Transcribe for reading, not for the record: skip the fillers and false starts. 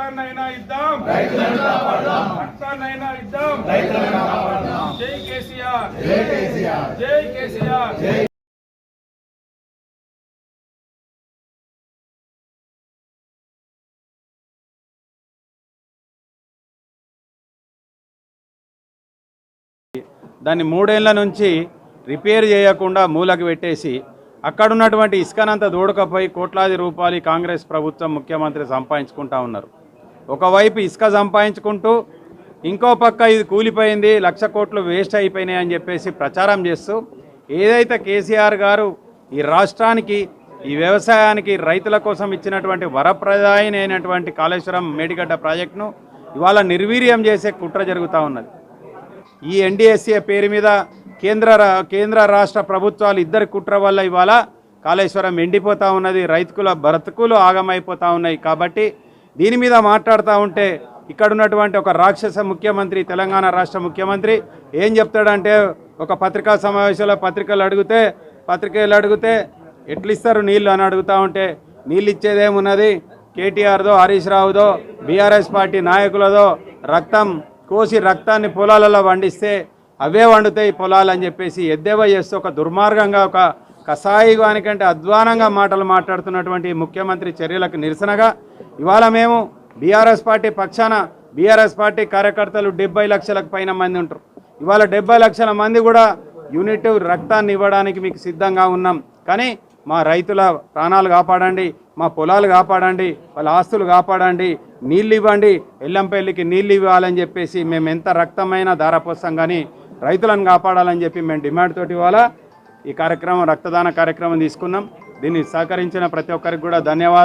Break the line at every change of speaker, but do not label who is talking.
రక్తాన్నైనా ఇద్దాం, రక్తాన్నైనా ఇద్దాం. జై కేసీఆర్, జై కేసీఆర్. దాన్ని 3 ఏళ్ల నుంచి రిపేర్ చేయకుండా మూలకు పెట్టేసి అక్కడున్నటువంటి ఇసుకనంతా దూడకపోయి కోట్లాది రూపాయలు కాంగ్రెస్ ప్రభుత్వం ముఖ్యమంత్రి సంపాదించుకుంటా ఉన్నారు. ఒకవైపు ఇసుక సంపాదించుకుంటూ ఇంకో పక్క ఇది కూలిపోయింది, 1,00,000 కోట్లు వేస్ట్ అయిపోయినాయి అని చెప్పేసి ప్రచారం చేస్తూ ఏదైతే కేసీఆర్ గారు ఈ రాష్ట్రానికి, ఈ వ్యవసాయానికి, రైతుల కోసం ఇచ్చినటువంటి వరప్రదాయమైనటువంటి కాళేశ్వరం మేడిగడ్డ ప్రాజెక్టును ఇవాళ నిర్వీర్యం చేసే కుట్ర జరుగుతూ ఉన్నది. ఈ ఎన్డీఎస్ఏ పేరు మీద కేంద్ర రాష్ట్ర ప్రభుత్వాలు ఇద్దరి కుట్ర వల్ల ఇవాళ కాళేశ్వరం ఎండిపోతూ ఉన్నది, రైతుల బ్రతుకులు ఆగమైపోతూ ఉన్నాయి. కాబట్టి దీని మీద మాట్లాడుతూ ఉంటే ఇక్కడ ఉన్నటువంటి ఒక రాక్షస ముఖ్యమంత్రి, తెలంగాణ రాష్ట్ర ముఖ్యమంత్రి ఏం చెప్తాడంటే, ఒక పత్రికా సమావేశంలో పత్రికలు అడిగితే ఎట్లు ఇస్తారు నీళ్ళు అని అడుగుతూ ఉంటే, నీళ్ళు ఇచ్చేదేమున్నది, కేటీఆర్దో, హరీష్ రావుదో, బీఆర్ఎస్ పార్టీ నాయకులదో రక్తం కోసి రక్తాన్ని పొలాలలో వండిస్తే అవే వండుతాయి పొలాలు అని చెప్పేసి ఎద్దేవా చేస్తూ ఒక దుర్మార్గంగా, ఒక కసాయిగానికంటే అధ్వానంగా మాటలు మాట్లాడుతున్నటువంటి ముఖ్యమంత్రి చర్యలకు నిరసనగా ఇవాళ మేము బీఆర్ఎస్ పార్టీ పక్షాన, బీఆర్ఎస్ పార్టీ కార్యకర్తలు 70 లక్షలకు పైన మంది ఉంటారు. ఇవాళ 70 లక్షల మంది కూడా యూనిట్ రక్తాన్ని ఇవ్వడానికి మీకు సిద్ధంగా ఉన్నాం. కానీ మా రైతుల ప్రాణాలు కాపాడండి, మా పొలాలు కాపాడండి, వాళ్ళ ఆస్తులు కాపాడండి, నీళ్ళు ఇవ్వండి, ఎల్లంపల్లికి నీళ్ళు ఇవ్వాలని చెప్పేసి మేము ఎంత రక్తమైనా ధారపోస్తాం కానీ రైతులను కాపాడాలని చెప్పి మేము డిమాండ్ తోటి ఇవాళ ఈ కార్యక్రమం, రక్తదాన కార్యక్రమం తీసుకున్నాం. దీన్ని సహకరించిన ప్రతి ఒక్కరికి కూడా ధన్యవాదాలు.